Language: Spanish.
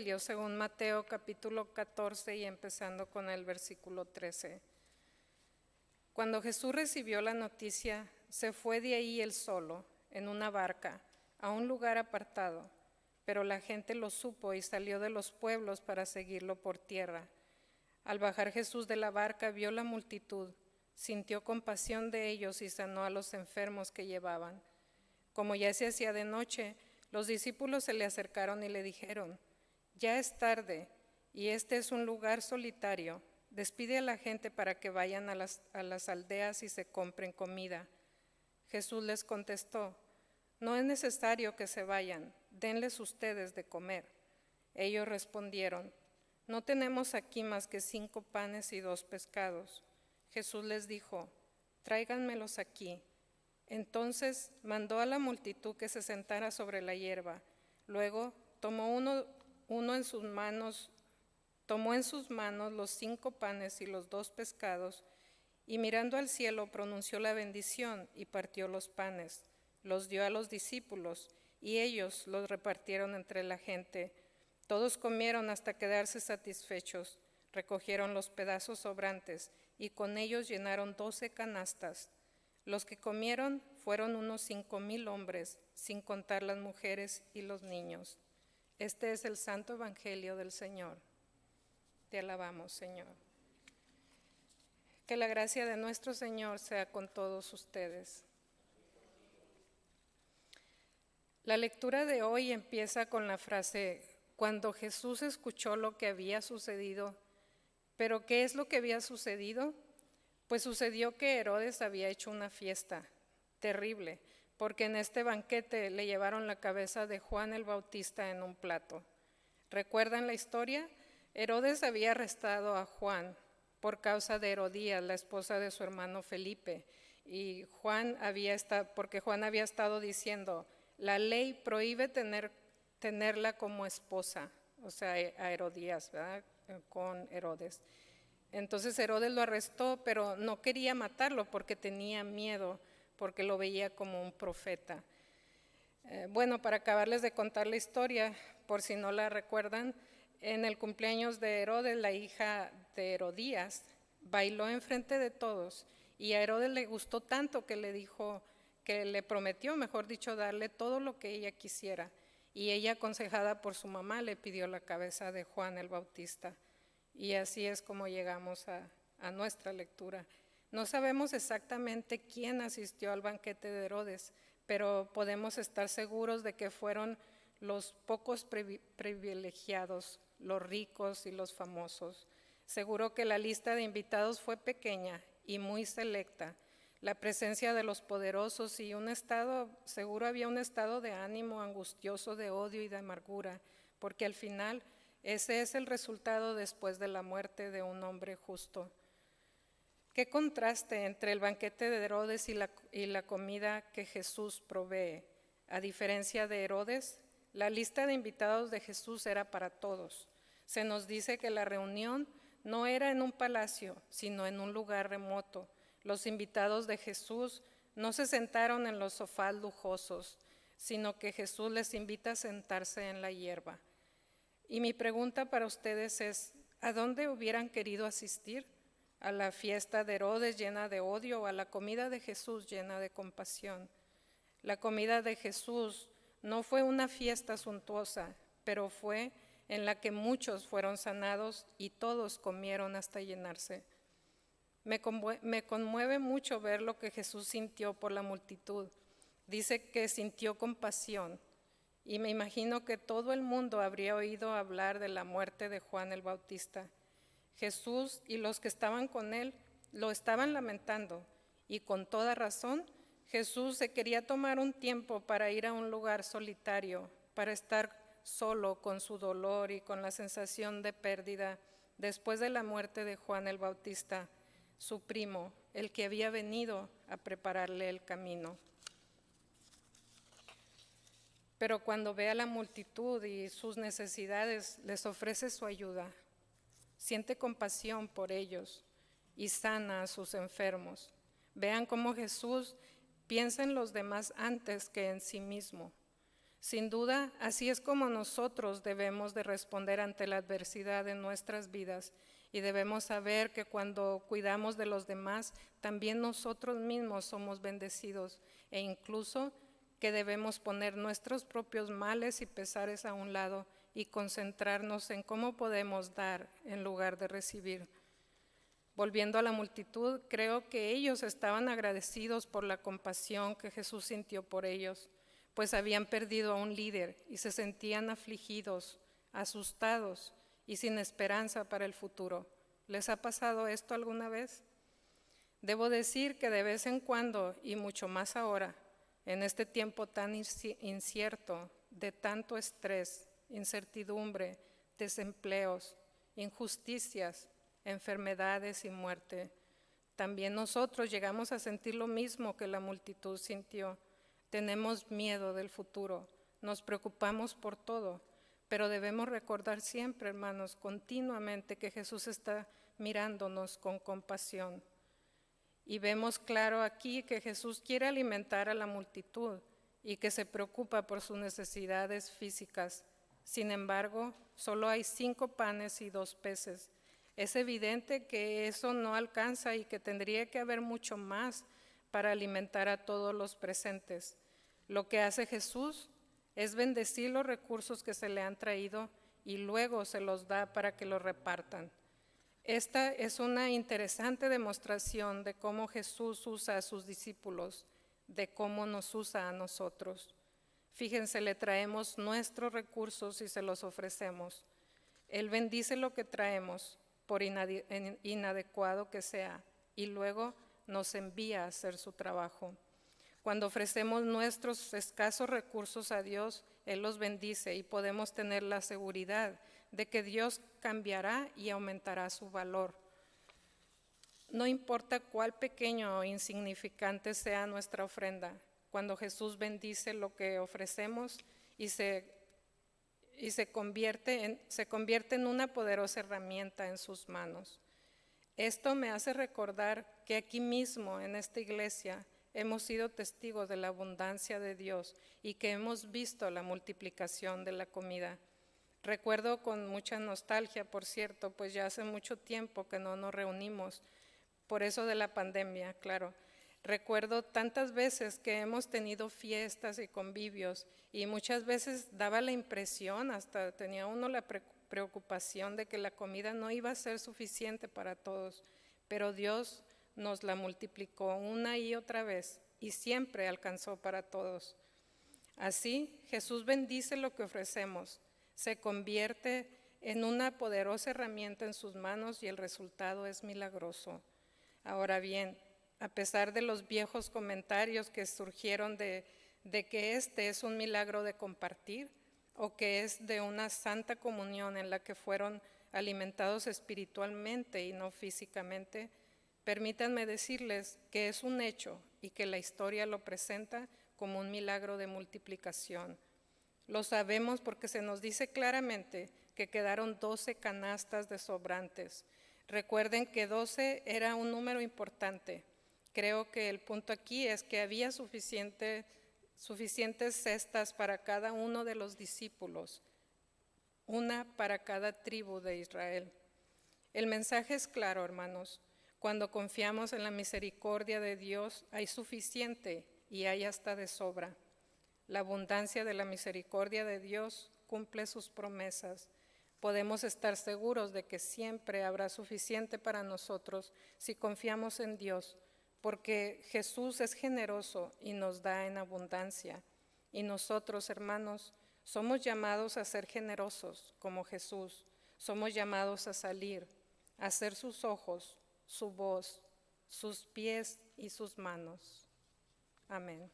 Evangelio según Mateo capítulo 14 y empezando con el versículo 13. Cuando Jesús recibió la noticia, se fue de ahí él solo, en una barca, a un lugar apartado, pero la gente lo supo y salió de los pueblos para seguirlo por tierra. Al bajar Jesús de la barca vio la multitud, sintió compasión de ellos y sanó a los enfermos que llevaban. Como ya se hacía de noche, los discípulos se le acercaron y le dijeron: «Ya es tarde y este es un lugar solitario. Despide a la gente para que vayan a las aldeas y se compren comida». Jesús les contestó: «No es necesario que se vayan, denles ustedes de comer». Ellos respondieron: «No tenemos aquí más que 5 panes y 2 pescados». Jesús les dijo: «Tráiganmelos aquí». Entonces mandó a la multitud que se sentara sobre la hierba. Luego tomó en sus manos los 5 panes y los 2 pescados, y mirando al cielo pronunció la bendición y partió los panes, los dio a los discípulos, y ellos los repartieron entre la gente. Todos comieron hasta quedarse satisfechos, recogieron los pedazos sobrantes, y con ellos llenaron 12 canastas. Los que comieron fueron unos 5,000 hombres, sin contar las mujeres y los niños. Este es el santo evangelio del Señor. Te alabamos, Señor. Que la gracia de nuestro Señor sea con todos ustedes. La lectura de hoy empieza con la frase: cuando Jesús escuchó lo que había sucedido. ¿Pero qué es lo que había sucedido? Pues sucedió que Herodes había hecho una fiesta terrible, porque en este banquete le llevaron la cabeza de Juan el Bautista en un plato. ¿Recuerdan la historia? Herodes había arrestado a Juan por causa de Herodías, la esposa de su hermano Felipe, y porque Juan había estado diciendo: la ley prohíbe tenerla como esposa, o sea, a Herodías, ¿verdad? Con Herodes. Entonces Herodes lo arrestó, pero no quería matarlo porque tenía miedo, porque lo veía como un profeta. Bueno, para acabarles de contar la historia, por si no la recuerdan, en el cumpleaños de Herodes, la hija de Herodías bailó enfrente de todos, y a Herodes le gustó tanto que le prometió, mejor dicho, darle todo lo que ella quisiera. Y ella, aconsejada por su mamá, le pidió la cabeza de Juan el Bautista. Y así es como llegamos a nuestra lectura. No sabemos exactamente quién asistió al banquete de Herodes, pero podemos estar seguros de que fueron los pocos privilegiados, los ricos y los famosos. Seguro que la lista de invitados fue pequeña y muy selecta. La presencia de los poderosos y seguro había un estado de ánimo angustioso, de odio y de amargura, porque al final ese es el resultado después de la muerte de un hombre justo. Qué contraste entre el banquete de Herodes y la comida que Jesús provee. A diferencia de Herodes, la lista de invitados de Jesús era para todos. Se nos dice que la reunión no era en un palacio, sino en un lugar remoto. Los invitados de Jesús no se sentaron en los sofás lujosos, sino que Jesús les invita a sentarse en la hierba. Y mi pregunta para ustedes es: ¿a dónde hubieran querido asistir? ¿A la fiesta de Herodes llena de odio o a la comida de Jesús llena de compasión? La comida de Jesús no fue una fiesta suntuosa, pero fue en la que muchos fueron sanados y todos comieron hasta llenarse. Me conmueve mucho ver lo que Jesús sintió por la multitud. Dice que sintió compasión. Y me imagino que todo el mundo habría oído hablar de la muerte de Juan el Bautista. Jesús y los que estaban con él lo estaban lamentando, y con toda razón. Jesús se quería tomar un tiempo para ir a un lugar solitario, para estar solo con su dolor y con la sensación de pérdida después de la muerte de Juan el Bautista, su primo, el que había venido a prepararle el camino. Pero cuando ve a la multitud y sus necesidades, les ofrece su ayuda. Siente compasión por ellos y sana a sus enfermos. Vean cómo Jesús piensa en los demás antes que en sí mismo. Sin duda, así es como nosotros debemos de responder ante la adversidad en nuestras vidas y debemos saber que cuando cuidamos de los demás, también nosotros mismos somos bendecidos e incluso que debemos poner nuestros propios males y pesares a un lado y concentrarnos en cómo podemos dar en lugar de recibir. Volviendo a la multitud, creo que ellos estaban agradecidos por la compasión que Jesús sintió por ellos, pues habían perdido a un líder y se sentían afligidos, asustados y sin esperanza para el futuro. ¿Les ha pasado esto alguna vez? Debo decir que de vez en cuando, y mucho más ahora, en este tiempo tan incierto, de tanto estrés, incertidumbre, desempleos, injusticias, enfermedades y muerte, también nosotros llegamos a sentir lo mismo que la multitud sintió. Tenemos miedo del futuro, nos preocupamos por todo, pero debemos recordar siempre, hermanos, continuamente que Jesús está mirándonos con compasión. Y vemos claro aquí que Jesús quiere alimentar a la multitud y que se preocupa por sus necesidades físicas. Sin embargo, solo hay 5 panes y 2 peces. Es evidente que eso no alcanza y que tendría que haber mucho más para alimentar a todos los presentes. Lo que hace Jesús es bendecir los recursos que se le han traído y luego se los da para que los repartan. Esta es una interesante demostración de cómo Jesús usa a sus discípulos, de cómo nos usa a nosotros. Fíjense, le traemos nuestros recursos y se los ofrecemos. Él bendice lo que traemos, por inadecuado que sea, y luego nos envía a hacer su trabajo. Cuando ofrecemos nuestros escasos recursos a Dios, Él los bendice y podemos tener la seguridad de que Dios cambiará y aumentará su valor. No importa cuál pequeño o insignificante sea nuestra ofrenda, cuando Jesús bendice lo que ofrecemos y se convierte en una poderosa herramienta en sus manos. Esto me hace recordar que aquí mismo, en esta iglesia, hemos sido testigos de la abundancia de Dios y que hemos visto la multiplicación de la comida. Recuerdo con mucha nostalgia, por cierto, pues ya hace mucho tiempo que no nos reunimos, por eso de la pandemia, claro. Recuerdo tantas veces que hemos tenido fiestas y convivios y muchas veces daba la impresión, hasta tenía uno la preocupación de que la comida no iba a ser suficiente para todos, pero Dios nos la multiplicó una y otra vez y siempre alcanzó para todos. Así, Jesús bendice lo que ofrecemos, se convierte en una poderosa herramienta en sus manos y el resultado es milagroso. Ahora bien, a pesar de los viejos comentarios que surgieron de que este es un milagro de compartir o que es de una santa comunión en la que fueron alimentados espiritualmente y no físicamente, permítanme decirles que es un hecho y que la historia lo presenta como un milagro de multiplicación. Lo sabemos porque se nos dice claramente que quedaron 12 canastas de sobrantes. Recuerden que 12 era un número importante. Creo que el punto aquí es que había suficientes cestas para cada uno de los discípulos, una para cada tribu de Israel. El mensaje es claro, hermanos. Cuando confiamos en la misericordia de Dios, hay suficiente y hay hasta de sobra. La abundancia de la misericordia de Dios cumple sus promesas. Podemos estar seguros de que siempre habrá suficiente para nosotros si confiamos en Dios, porque Jesús es generoso y nos da en abundancia. Y nosotros, hermanos, somos llamados a ser generosos como Jesús. Somos llamados a salir, a ser sus ojos, su voz, sus pies y sus manos. Amén.